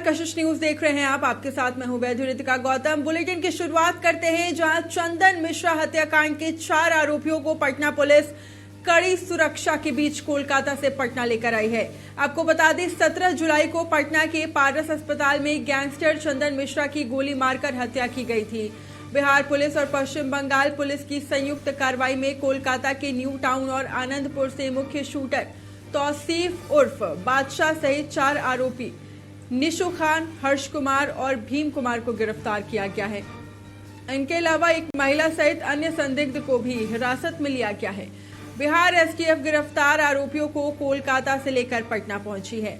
कशिश news देख रहे हैं आप। आपके साथ मैं हूं वैद्युरितिका गौतम। बुलेटिन की शुरुआत करते हैं जहां चंदन मिश्रा हत्याकांड के 4 आरोपियों को पटना पुलिस कड़ी सुरक्षा के बीच कोलकाता से पटना लेकर आई है। आपको बता दें 17 जुलाई को पटना के पारस अस्पताल में गैंगस्टर चंदन मिश्रा की गोली मारकर हत्या की गई थी। बिहार पुलिस और पश्चिम बंगाल पुलिस की संयुक्त कार्रवाई में कोलकाता के न्यू टाउन और आनंदपुर से मुख्य शूटर तौसीफ उर्फ बादशाह सहित 4 आरोपी निशु खान, हर्ष कुमार और भीम कुमार को गिरफ्तार किया गया है। इनके अलावा एक महिला सहित अन्य संदिग्ध को भी हिरासत में लिया गया है। बिहार एसटीएफ गिरफ्तार आरोपियों को कोलकाता से लेकर पटना पहुंची है।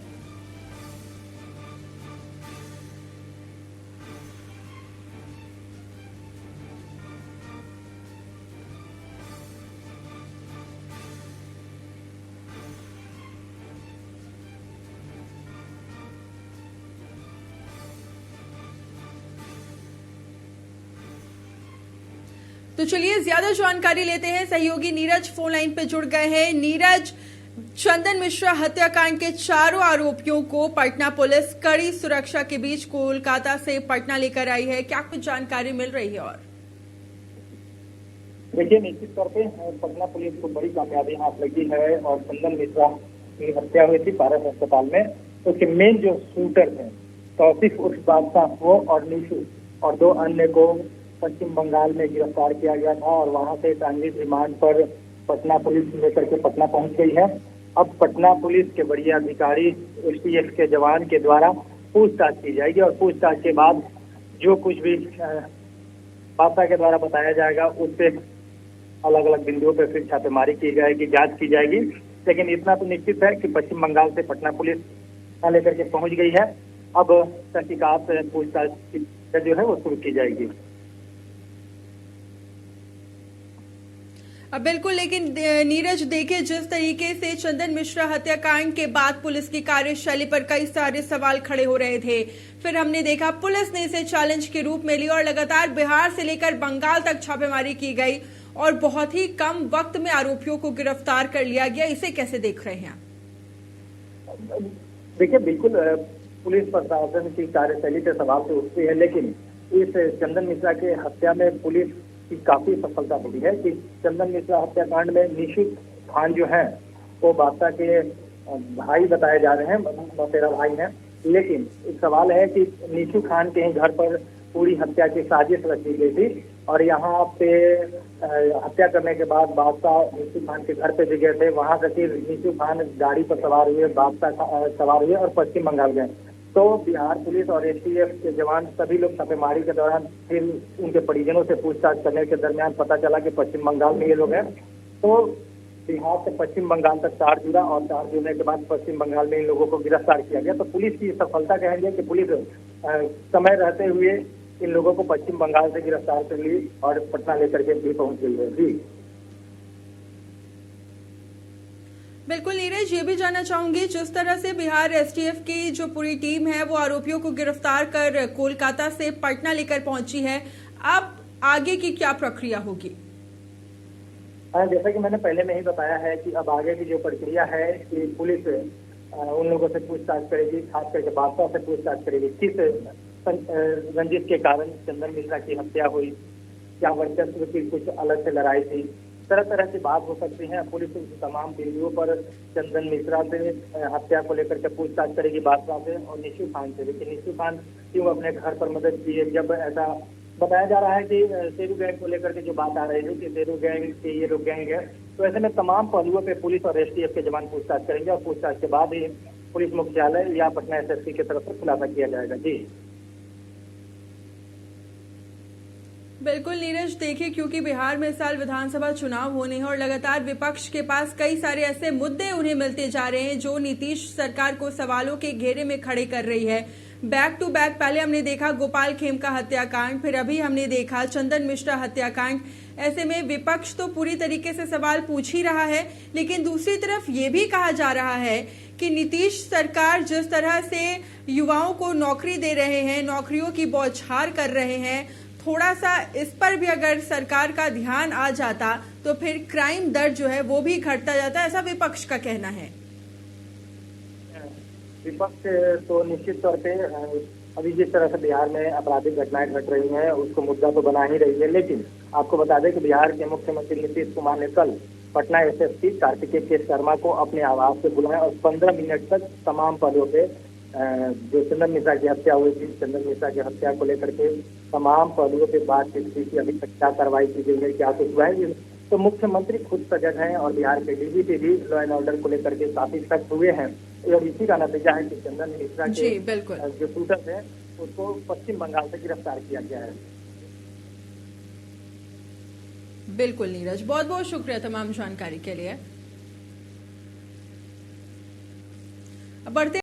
तो चलिए ज्यादा जानकारी लेते हैं। सहयोगी नीरज फोन लाइन पे जुड़ गए हैं। नीरज, चंदन मिश्रा हत्याकांड के 4 आरोपियों को पटना पुलिस कड़ी सुरक्षा के बीच कोलकाता से पटना लेकर आई है, क्या कुछ जानकारी मिल रही है? और देखिए, निश्चित तौर पे पटना पुलिस को बड़ी कामयाबी हाथ लगी है और चंदन मिश्रा की हत्या हुई थी पारस अस्पताल में। तो उसके मेन जो शूटर थे तौसीफ उर्फ बादशाह वो और निशु और 2 अन्य को पश्चिम बंगाल में गिरफ्तार किया गया था और वहां से ट्रांजिट रिमांड पर पटना पुलिस लेकर के पटना पहुंच गई है। अब पटना पुलिस के बड़े अधिकारी एसटीएफ के जवान के द्वारा पूछताछ की जाएगी और पूछताछ के बाद जो कुछ भी बादशाह के द्वारा बताया जाएगा उससे अलग अलग बिंदुओं पर फिर छापेमारी की जाएगी, जांच की जाएगी। लेकिन इतना तो निश्चित है कि पश्चिम बंगाल से पटना पुलिस लेकर के पहुंच गई है। अब तहकीकात पूछताछ जो है वो शुरू की जाएगी। बिल्कुल, लेकिन नीरज देखिए, जिस तरीके से चंदन मिश्रा हत्याकांड के बाद पुलिस की कार्यशैली पर कई सारे सवाल खड़े हो रहे थे, फिर हमने देखा पुलिस ने इसे चैलेंज के रूप में लिया और लगातार बिहार से लेकर बंगाल तक छापेमारी की गई और बहुत ही कम वक्त में आरोपियों को गिरफ्तार कर लिया गया। इसे कैसे देख रहे हैं? देखिए, बिल्कुल पुलिस प्रशासन की कार्यशैली से सवाल तो उठते हैं, लेकिन इस चंदन मिश्रा के हत्या में पुलिस की काफी सफलता मिली है कि चंदन मिश्रा हत्याकांड में निशु खान जो है वो बादशाह के भाई बताए जा रहे हैं, मौसेरा भाई हैं। लेकिन एक सवाल है कि निशु खान के ही घर पर पूरी हत्या की साजिश रची गई थी और यहाँ पे हत्या करने के बाद बादशाह निशु खान के घर पे भी गए थे। वहां से फिर निशु खान गाड़ी पर सवार हुए, बादशाह सवार हुए और पश्चिम बंगाल गए। तो बिहार पुलिस और एसटीएफ के जवान सभी लोग छापेमारी के दौरान फिर उनके परिजनों से पूछताछ करने के दरमियान पता चला कि पश्चिम बंगाल में ये लोग हैं। तो बिहार से पश्चिम बंगाल तक तार जुड़ा और तार जुड़ने के बाद पश्चिम बंगाल में इन लोगों को गिरफ्तार किया गया। तो पुलिस की सफलता कहेंगे कि पुलिस समय रहते हुए इन लोगों को पश्चिम बंगाल से गिरफ्तार कर ली और पटना लेकर के भी पहुंच गई है। जी बिल्कुल नीरज, ये भी जानना चाहूंगी, जिस तरह से बिहार एसटीएफ की जो पूरी टीम है वो आरोपियों को गिरफ्तार कर कोलकाता से पटना लेकर पहुंची है, अब आगे की क्या प्रक्रिया होगी? जैसा कि मैंने पहले में ही बताया है कि अब आगे की जो प्रक्रिया है कि पुलिस उन लोगों से पूछताछ करेगी, खास करके बादशाह से पूछताछ करेगी किस रंजिश के कारण चंदन मिश्रा की हत्या हुई, क्या वर्चस्व की कुछ अलग से लड़ाई थी, तरह तरह की बात हो सकती है। पुलिस तमाम बिंदुओं पर चंदन मिश्रा से हत्या को लेकर के पूछताछ करेगी, बादशाह से और निशु खान से। लेकिन निशु खान क्यों अपने घर पर मदद की है, जब ऐसा बताया जा रहा है कि शेरू गैंग को लेकर के जो बात आ रही है कि शेरू गैंग के ये लोग गैंग है, तो ऐसे में तमाम पहलुओं पे पुलिस और एसटीएफ के जवान पूछताछ करेंगे और पूछताछ के बाद ही पुलिस मुख्यालय या पटना एसएसपी की तरफ से खुलासा किया जाएगा। जी बिल्कुल नीरज, देखिए क्योंकि बिहार में इस साल विधानसभा चुनाव होने हैं और लगातार विपक्ष के पास कई सारे ऐसे मुद्दे उन्हें मिलते जा रहे हैं जो नीतीश सरकार को सवालों के घेरे में खड़े कर रही है। बैक टू बैक पहले हमने देखा गोपाल खेमका हत्याकांड, फिर अभी हमने देखा चंदन मिश्रा हत्याकांड। ऐसे में विपक्ष तो पूरी तरीके से सवाल पूछ ही रहा है, लेकिन दूसरी तरफ ये भी कहा जा रहा है कि नीतीश सरकार जिस तरह से युवाओं को नौकरी दे रहे हैं, नौकरियों की बौछार कर रहे हैं, थोड़ा सा इस पर भी अगर सरकार का ध्यान आ जाता तो फिर क्राइम दर जो है वो भी घटता जाता, ऐसा विपक्ष का कहना है। विपक्ष तो निश्चित तौर पे अभी जिस तरह से बिहार में आपराधिक घटनाएं घट रही हैं उसको मुद्दा तो बना ही रही है, लेकिन आपको बता दें कि बिहार के मुख्यमंत्री नीतीश कुमार ने कल पटना एसएसपी कार्तिकेय के शर्मा को अपने आवास से बुलाया और 15 मिनट तक तमाम पदों पे जो चंदन मिश्रा की हत्या हुई थी, चंदन मिश्रा की हत्या को लेकर के तमाम पदों पे बातचीत की कि अभी तक क्या कार्रवाई की गई है, क्या कुछ हुआ है। तो मुख्यमंत्री खुद सजग हैं और बिहार के डीजीपी भी लॉ एंड ऑर्डर को लेकर के काफी सख्त हुए हैं और इसी का नतीजा है कि चंदन मिश्रा के जो शूटर है उसको पश्चिम बंगाल से गिरफ्तार किया गया है। बिल्कुल नीरज, बहुत बहुत शुक्रिया तमाम जानकारी के लिए। अब बढ़ते